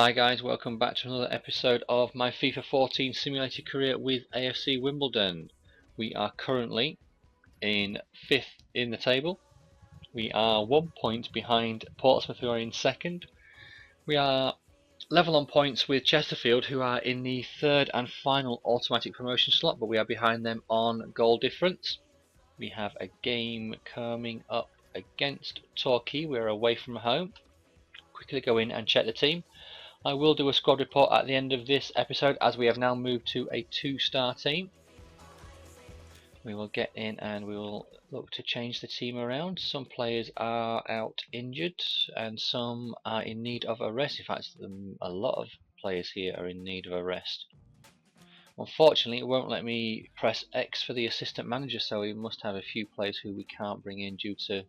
Hi guys, welcome back to another episode of my FIFA 14 simulated career with AFC Wimbledon. We are currently in 5th in the table. We are 1 point behind Portsmouth, who are in 2nd. We are level on points with Chesterfield, who are in the 3rd and final automatic promotion slot, but we are behind them on goal difference. We have a game coming up against Torquay. We are away from home. Quickly go in and check the team. I will do a squad report at the end of this episode, as we have now moved to a 2-star team. We will get in and we will look to change the team around. Some players are out injured and some are in need of a rest. In fact, a lot of players here are in need of a rest. Unfortunately, it won't let me press X for the assistant manager, so we must have a few players who we can't bring in due to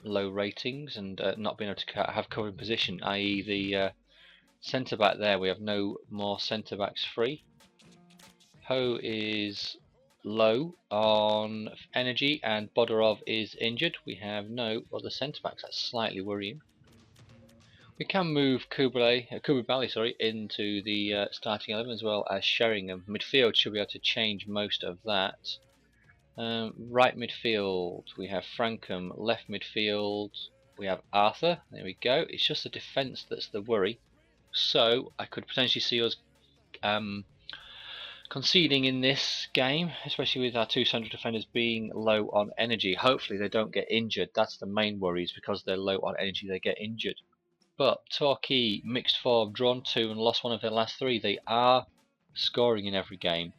low ratings and not being able to have covering position, i.e. the centre back there. We have no more centre backs free. Ho is low on energy and Bodorov is injured. We have no other centre backs. That's slightly worrying. We can move Kubali into the starting 11 as well as Sheringham. Midfield should be able to change most of that. Right midfield, we have Frankham. Left midfield, we have Arthur. There we go. It's just the defence that's the worry. So I could potentially see us conceding in this game, especially with our two central defenders being low on energy. Hopefully they don't get injured. That's the main worry, is because they're low on energy they get injured. But Torquay, mixed form, drawn 2 and lost 1 of their last 3. They are scoring in every game,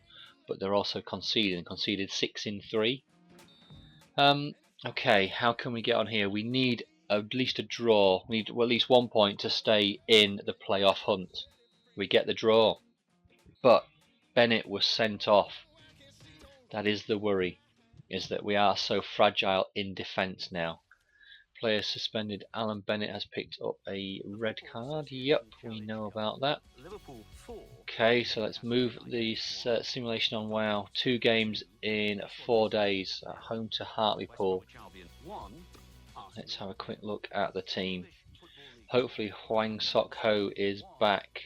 but they're also conceded 6 in 3. Okay, how can we get on here? We need at least a draw. We need at least 1 point to stay in the playoff hunt. We get the draw, but Bennett was sent off. That is the worry, is that we are so fragile in defence now. Players suspended. Alan Bennett has picked up a red card. Yep, we know about that. Okay, so let's move the simulation on. Wow, 2 games in 4 days at home to Hartlepool. Let's have a quick look at the team. Hopefully Hwang Sok Ho is back.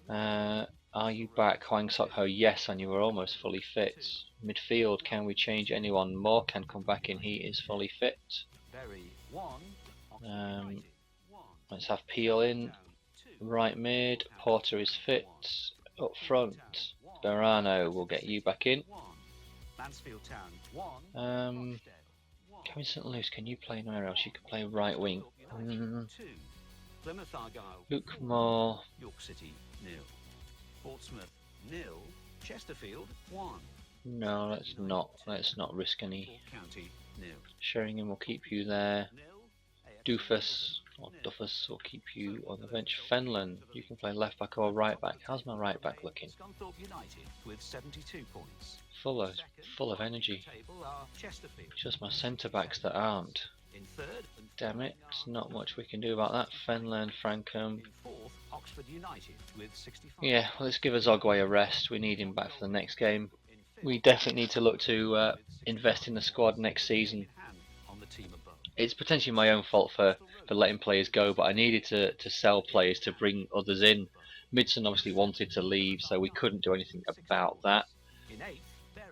Are you back, Hwang Sok Ho? Yes, and you were almost fully fit. Midfield, can we change anyone? Moore can come back in, he is fully fit. Let's have Peel in. Right mid, Porter is fit. Up front, Berano, we'll get you back in. Kevin St. Louis, can you play anywhere else? You can play right wing. Luke Moore. Portsmouth 0, Chesterfield 1. No, let's not risk any. Sheringham will keep you there. Duffus will keep you on the bench. Fenlon, you can play left back or right back. How's my right back looking? Full of energy. It's just my centre backs that aren't. Damn it, there's not much we can do about that. Fenlon, Frankham. Yeah, well, let's give Azogwe a rest. We need him back for the next game. We definitely need to look to invest in the squad next season. It's potentially my own fault for letting players go, but I needed to sell players to bring others in. Midson obviously wanted to leave, so we couldn't do anything about that.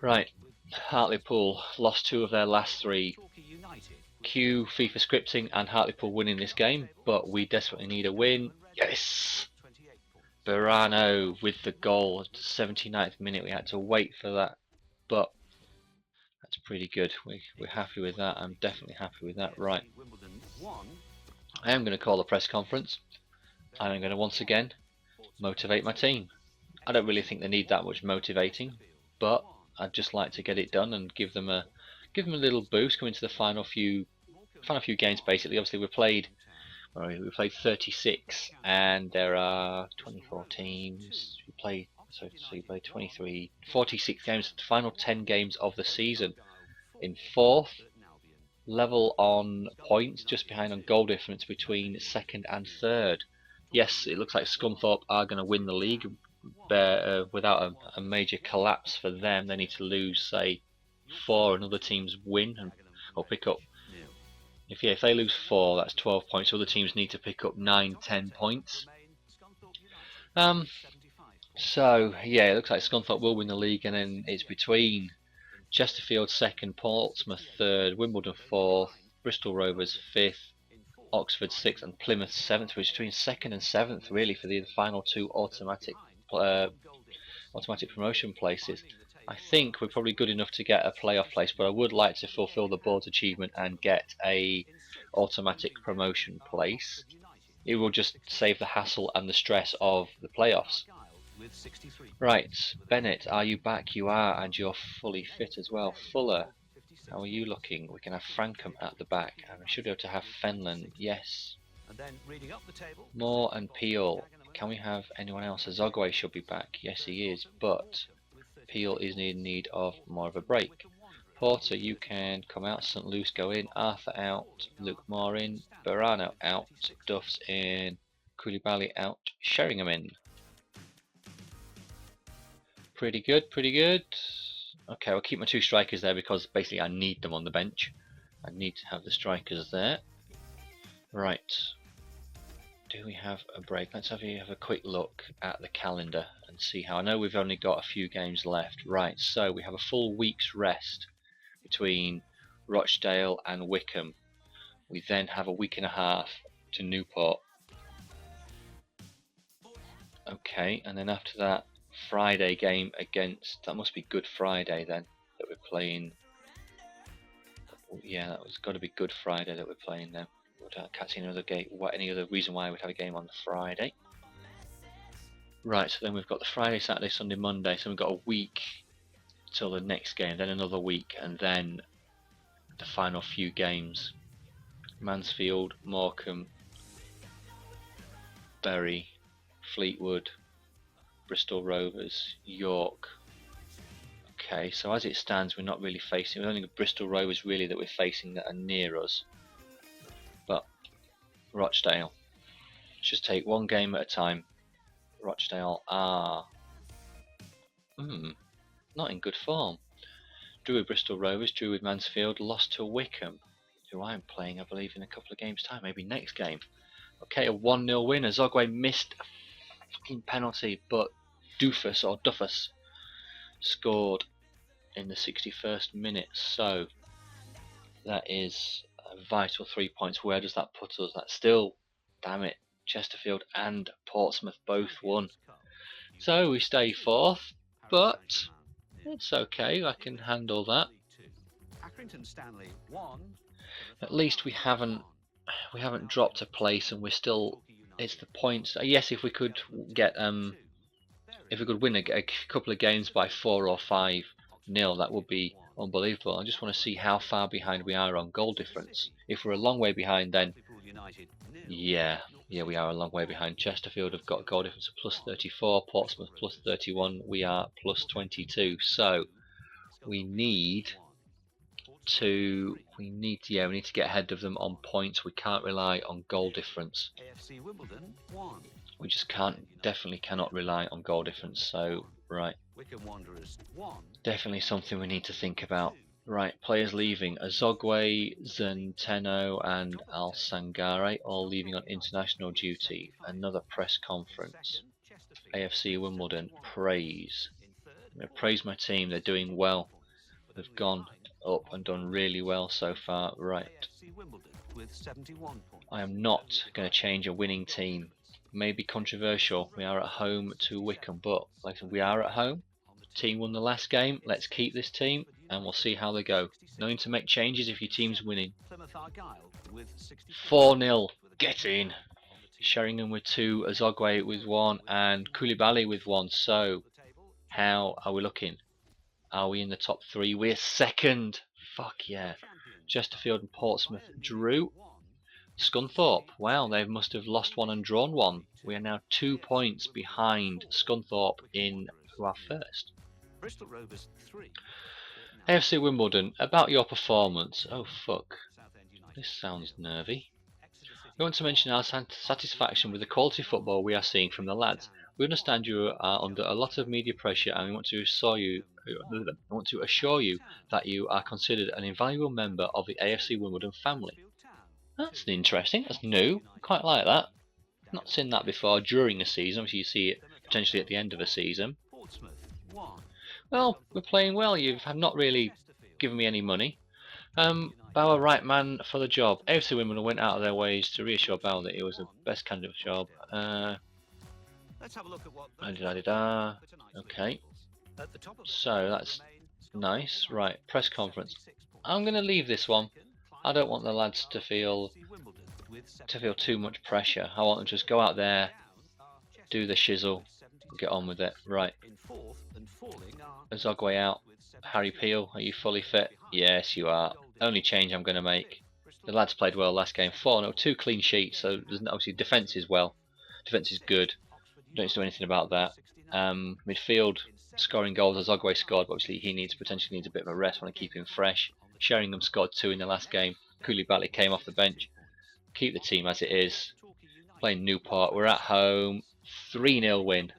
Right, Hartlepool lost 2 of their last 3. Cue FIFA scripting and Hartlepool winning this game, but we desperately need a win. Yes! Berano with the goal at the 79th minute. We had to wait for that, but that's pretty good. We're happy with that. I'm definitely happy with that. Right, I am going to call a press conference and I'm going to once again motivate my team. I don't really think they need that much motivating, but I'd just like to get it done and give them a little boost coming to the final few games. Basically, obviously we played 36 and there are 24 teams. We played 23, 46 games, the final 10 games of the season. In 4th, level on points, just behind on goal difference between 2nd and 3rd. Yes, it looks like Scunthorpe are going to win the league without a major collapse for them. They need to lose, say, 4 and other teams win or pick up If they lose 4, that's 12 points. Other teams need to pick up 9, 10 points. So yeah, it looks like Scunthorpe will win the league, and then it's between Chesterfield 2nd, Portsmouth 3rd, Wimbledon 4th, Bristol Rovers 5th, Oxford 6th, and Plymouth 7th. Which is between 2nd and 7th really for the final 2 automatic promotion places. I think we're probably good enough to get a playoff place, but I would like to fulfil the board's achievement and get a automatic promotion place. It will just save the hassle and the stress of the playoffs. Right, Bennett, are you back? You are, and you're fully fit as well. Fuller, how are you looking? We can have Frankham at the back, and we should be able to have Fenland. Yes. Moore and Peel. Can we have anyone else? Azogwe should be back. Yes, he is, but Peel is in need of more of a break. Porter, you can come out. St. Luce go in. Arthur out. Luke Moore in. Barano out. Duff's in. Koulibaly out. Sheringham in. Pretty good, pretty good. Okay, I'll keep my 2 strikers there because basically I need them on the bench. I need to have the strikers there. Right. Do we have a break? Let's have a quick look at the calendar and see how. I know we've only got a few games left. Right, so we have a full week's rest between Rochdale and Wickham. We then have a week and a half to Newport. Okay, and then after that, Friday game against, that must be Good Friday then, that we're playing. Yeah, that was got to be Good Friday that we're playing then. I can't see any other reason why we'd have a game on the Friday. Right, so then we've got the Friday, Saturday, Sunday, Monday, so we've got a week till the next game, then another week, and then the final few games. Mansfield, Morecambe, Bury, Fleetwood, Bristol Rovers, York. Okay, so as it stands, we're not really facing. We're only Bristol Rovers really that we're facing that are near us. But Rochdale. Let's just take one game at a time. Rochdale are not in good form. Drew with Bristol Rovers, drew with Mansfield, lost to Wickham, who I'm playing, I believe, in a couple of games' time, maybe next game. Okay, a 1-0 win. Azogwe missed a fucking penalty, but Duffus scored in the 61st minute, so that is a vital 3 points. Where does that put us? That's still, damn it, Chesterfield and Portsmouth both won. So we stay 4th, but it's okay, I can handle that. At least we haven't dropped a place, and we're still, it's the points. Yes, if we could get if we could win a couple of games by 4 or 5-0, that would be unbelievable. I just want to see how far behind we are on goal difference. If we're a long way behind, then yeah, we are a long way behind. Chesterfield have got goal difference of +34, Portsmouth +31, we are +22. So we need to get ahead of them on points. We can't rely on goal difference. AFC Wimbledon 1. We just definitely cannot rely on goal difference. So right, Wickham Wanderers 1. definitely something we need to think about. Right, players leaving. Azogwe, Zenteno and Al Sangare all leaving on international duty. Another press conference. AFC Wimbledon, praise. I'm going to praise my team, they're doing well. They've gone up and done really well so far. Right. I am not going to change a winning team. Maybe controversial. We are at home to Wickham, but like I said, we are at home. Team won the last game. Let's keep this team and we'll see how they go. No need to make changes if your team's winning. 4-0. Get in. Sheringham with 2, Azogwe with 1, and Koulibaly with 1. So, how are we looking? Are we in the top 3? We're 2nd. Fuck yeah. Chesterfield and Portsmouth drew. Scunthorpe, wow, they must have lost 1 and drawn 1. We are now 2 points behind Scunthorpe who are first. Bristol Rovers 3. AFC Wimbledon, about your performance. Oh fuck, this sounds nervy. We want to mention our satisfaction with the quality football we are seeing from the lads. We understand you are under a lot of media pressure, and we want to assure you that you are considered an invaluable member of the AFC Wimbledon family. That's interesting. That's new. Quite like that. Not seen that before during a season. Obviously, you see it potentially at the end of a season. Well, we're playing well. You have not really given me any money. Bauer, right man for the job. AFC Wimbledon went out of their ways to reassure Bauer that he was the best candidate for the job. Okay. So that's nice. Right, press conference. I'm going to leave this one. I don't want the lads to feel too much pressure. I want them to just go out there, do the shizzle, get on with it. Right. Azogwe out. Harry Peel, are you fully fit? Yes, you are. Only change I'm going to make. The lads played well last game. 4-0, 2 clean sheets. So there's obviously defence is well. Defence is good. Don't need to do anything about that. Midfield scoring goals. Azogwe scored, but obviously he potentially needs a bit of a rest. Want to keep him fresh. Sheringham scored 2 in the last game. Koulibaly came off the bench. Keep the team as it is. Playing Newport. We're at home. 3-0 win.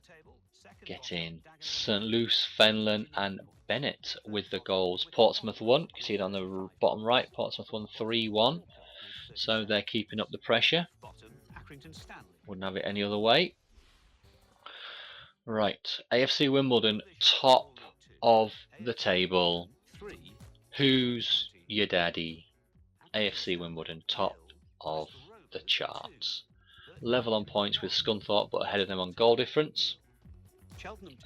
Get in. St. Luce, Fenland and Bennett with the goals. Portsmouth won. You can see it on the bottom right. Portsmouth won 3-1. So they're keeping up the pressure. Wouldn't have it any other way. Right. AFC Wimbledon, top of the table. Who's your daddy? AFC Wimbledon, top of the charts. Level on points with Scunthorpe, but ahead of them on goal difference.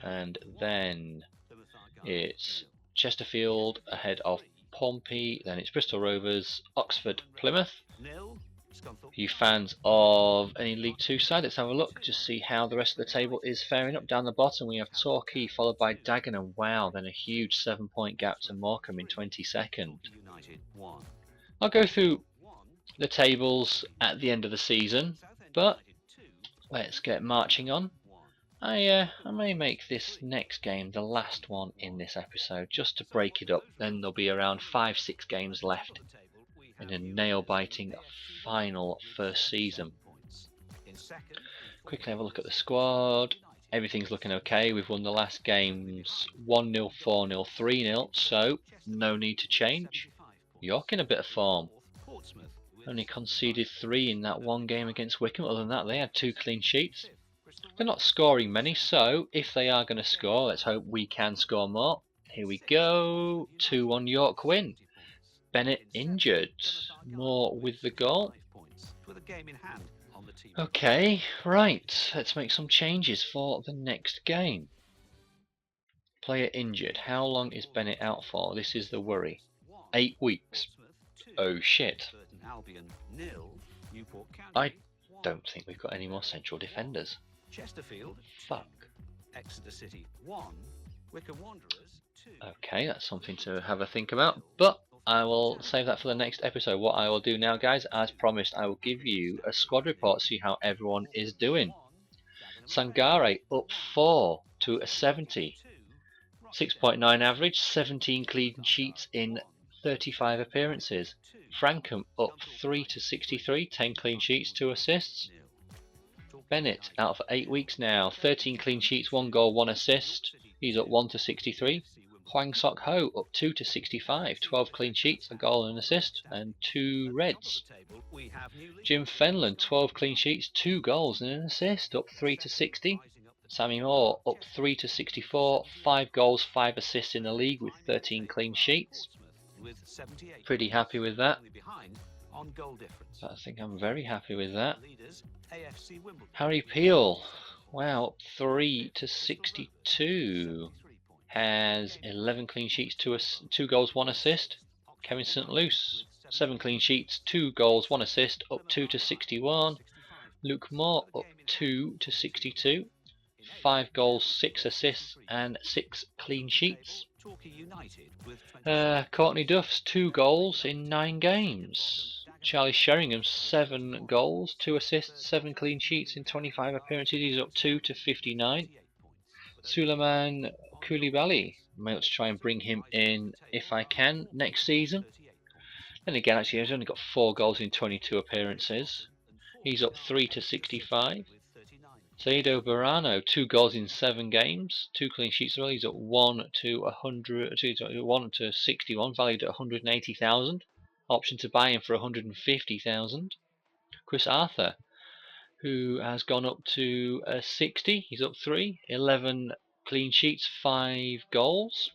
And then it's Chesterfield ahead of Pompey. Then it's Bristol Rovers, Oxford, Plymouth. You fans of any League 2 side, let's have a look, just see how the rest of the table is faring up. Down the bottom we have Torquay followed by Dagenham. Wow, then a huge 7-point gap to Morecambe in 22nd. I'll go through the tables at the end of the season, but let's get marching on. I may make this next game the last one in this episode, just to break it up. Then there'll be around 5-6 games left in a nail-biting final first season. Quickly have a look at the squad. Everything's looking okay. We've won the last games 1-0, 4-0, 3-0, so no need to change. York in a bit of form. Only conceded 3 in that one game against Wycombe. Other than that, they had 2 clean sheets. They're not scoring many, so if they are going to score, let's hope we can score more. Here we go. 2-1 York win. Bennett injured. Moore with the goal. Okay, right. Let's make some changes for the next game. Player injured. How long is Bennett out for? This is the worry. 8 weeks. Oh shit. I don't think we've got any more central defenders. Chesterfield. Fuck. Exeter City 1. Wycombe Wanderers 2. Okay, that's something to have a think about, but I will save that for the next episode. What I will do now, guys, as promised, I will give you a squad report, see how everyone is doing. Sangare up 4 to a 70. 6.9 average, 17 clean sheets in 35 appearances. Frankham up 3 to 63, 10 clean sheets, 2 assists. Bennett out for 8 weeks now, 13 clean sheets, 1 goal, 1 assist. He's up 1 to 63. Hwang Sok Ho up 2 to 65, 12 clean sheets, a goal and an assist, and 2 reds. Jim Fenland, 12 clean sheets, 2 goals and an assist, up 3 to 60. Sammy Moore up 3 to 64, 5 goals, 5 assists in the league with 13 clean sheets. Pretty happy with that. I think I'm very happy with that. Harry Peel, wow, up 3 to 62. Has 11 clean sheets, 2 goals, 1 assist. Kevin St. Luce, 7 clean sheets, 2 goals, 1 assist, up 2 to 61. Luke Moore up 2 to 62. 5 goals, 6 assists and 6 clean sheets. Courtney Duff's 2 goals in 9 games. Charlie Sheringham 7 goals, 2 assists, 7 clean sheets in 25 appearances. He's up 2 to 59. Suleiman Koulibaly, I might try and bring him in if I can next season. Then again, actually, he's only got 4 goals in 22 appearances. He's up 3 to 65. Saido Barano, 2 goals in 7 games, 2 clean sheets as well. He's up 1 to 61, valued at 180,000. Option to buy him for 150,000. Chris Arthur, who has gone up to 60. He's up 3. 11 clean sheets, 5 goals.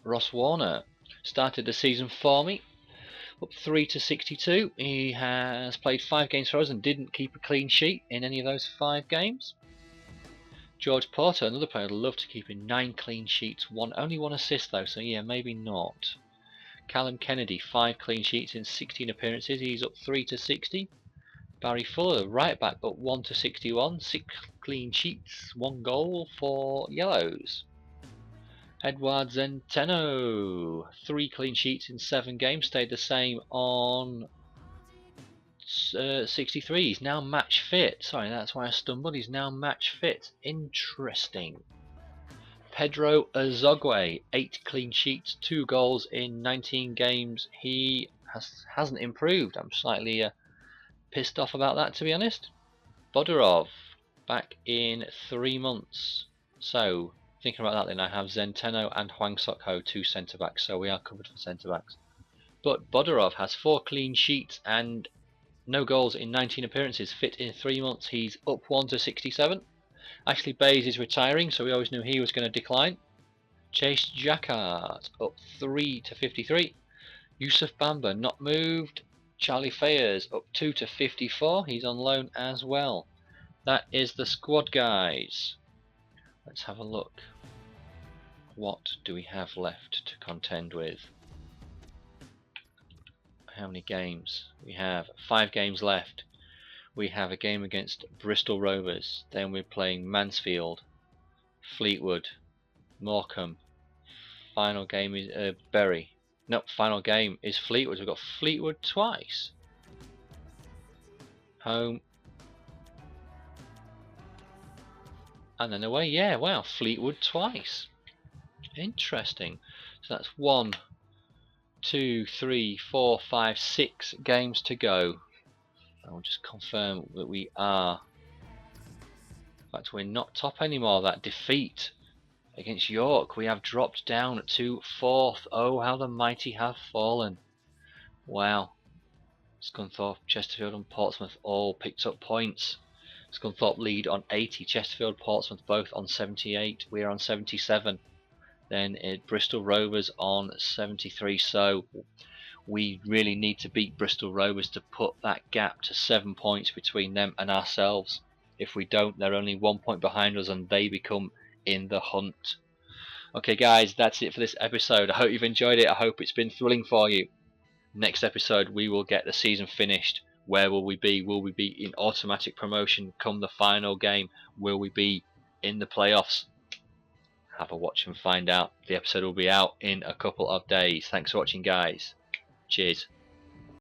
Ross Warner started the season for me, up 3 to 62. He has played 5 games for us and didn't keep a clean sheet in any of those 5 games. George Porter, another player I'd love to keep in, 9 clean sheets, only 1 assist though, so yeah, maybe not. Callum Kennedy, 5 clean sheets in 16 appearances. He's up 3 to 60. Barry Fuller, right back, up 1 to 61. 6 clean sheets, 1 goal for Yellows. Edward Zenteno, 3 clean sheets in 7 games, stayed the same on 63. He's now match fit. Sorry, that's why I stumbled. He's now match fit. Interesting. Pedro Azogwe, 8 clean sheets, 2 goals in 19 games. He hasn't improved. I'm slightly pissed off about that, to be honest. Bodorov, back in 3 months. So, thinking about that then, I have Zenteno and Hwang Sok-ho, 2 centre-backs, so we are covered for centre-backs. But Bodorov has 4 clean sheets and no goals in 19 appearances, fit in 3 months. He's up 1 to 67. Ashley Bays is retiring, so we always knew he was going to decline. Chase Jacquard, up 3 to 53. Yusuf Bamba, not moved. Charlie Fayers, up 2 to 54. He's on loan as well. That is the squad, guys. Let's have a look. What do we have left to contend with? How many games? We have 5 games left. We have a game against Bristol Rovers. Then we're playing Mansfield, Fleetwood, Morecambe. Final game is Bury. No, final game is Fleetwood. We've got Fleetwood twice. Home. And then away. Yeah, wow. Fleetwood twice. Interesting. So that's 1, 2, 3, 4, 5, 6 games to go. I'll just confirm that we are. In fact, we're not top anymore. That defeat against York, we have dropped down to 4th. Oh, how the mighty have fallen. Wow. Scunthorpe, Chesterfield and Portsmouth all picked up points. Scunthorpe lead on 80, Chesterfield, Portsmouth both on 78. We are on 77. Then Bristol Rovers on 73. So we really need to beat Bristol Rovers to put that gap to 7 points between them and ourselves. If we don't, they're only 1 point behind us and they become in the hunt. Okay guys, that's it for this episode. I hope you've enjoyed it. I hope it's been thrilling for you. Next episode we will get the season finished. Where will we be? Will we be in automatic promotion come the final game? Will we be in the playoffs? Have a watch and find out. The episode will be out in a couple of days. Thanks for watching, guys. Cheers.